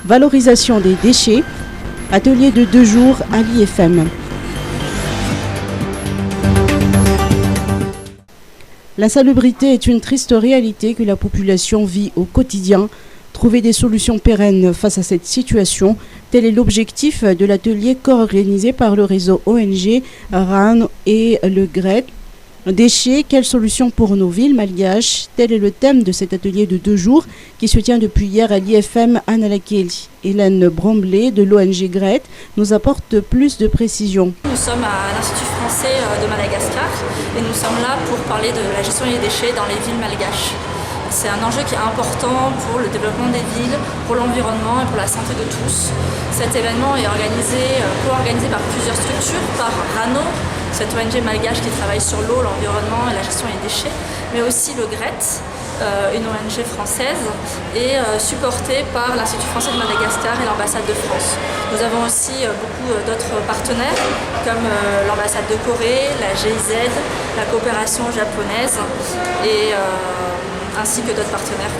Valorisation des déchets, atelier de 2 jours à l'IFM. L'insalubrité est une triste réalité que la population vit au quotidien. Trouver des solutions pérennes face à cette situation, tel est l'objectif de l'atelier co-organisé par le réseau ONG RAN et le GRET. Déchets, quelles solutions pour nos villes malgaches? Tel est le thème de cet atelier de 2 jours qui se tient depuis hier à l'IFM Analakeli. Hélène Bromblé de l'ONG GRET nous apporte plus de précisions. Nous sommes à l'Institut français de Madagascar et nous sommes là pour parler de la gestion des déchets dans les villes malgaches. C'est un enjeu qui est important pour le développement des villes, pour l'environnement et pour la santé de tous. Cet événement est co-organisé par plusieurs structures, par RANO, cette ONG malgache qui travaille sur l'eau, l'environnement et la gestion des déchets, mais aussi le GRET, une ONG française, et supportée par l'Institut français de Madagascar et l'ambassade de France. Nous avons aussi beaucoup d'autres partenaires, comme l'ambassade de Corée, la GIZ, la coopération japonaise, et ainsi que d'autres partenaires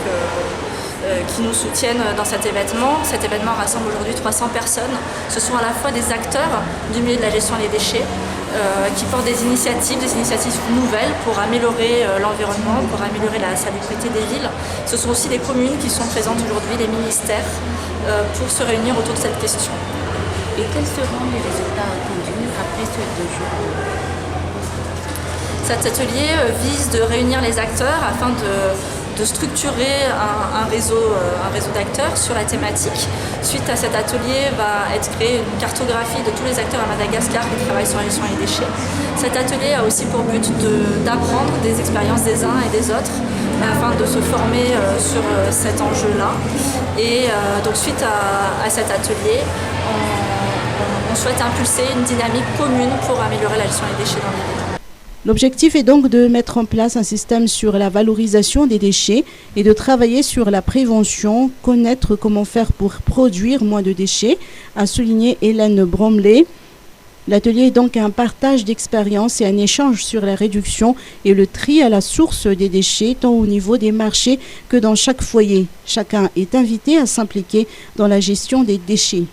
qui nous soutiennent dans cet événement. Cet événement rassemble aujourd'hui 300 personnes. Ce sont à la fois des acteurs du milieu de la gestion des déchets qui portent des initiatives nouvelles pour améliorer l'environnement, pour améliorer la salubrité des villes. Ce sont aussi les communes qui sont présentes aujourd'hui, les ministères, pour se réunir autour de cette question. Et quels seront les résultats attendus après ce 2 jours? Cet atelier vise de réunir les acteurs afin de structurer un réseau d'acteurs sur la thématique. Suite à cet atelier va être créée une cartographie de tous les acteurs à Madagascar qui travaillent sur la gestion des déchets. Cet atelier a aussi pour but d'apprendre des expériences des uns et des autres afin de se former sur cet enjeu-là. Et donc suite à cet atelier, on souhaite impulser une dynamique commune pour améliorer la gestion des déchets dans les villes. L'objectif est donc de mettre en place un système sur la valorisation des déchets et de travailler sur la prévention, connaître comment faire pour produire moins de déchets, a souligné Hélène Bromley. L'atelier est donc un partage d'expériences et un échange sur la réduction et le tri à la source des déchets, tant au niveau des marchés que dans chaque foyer. Chacun est invité à s'impliquer dans la gestion des déchets.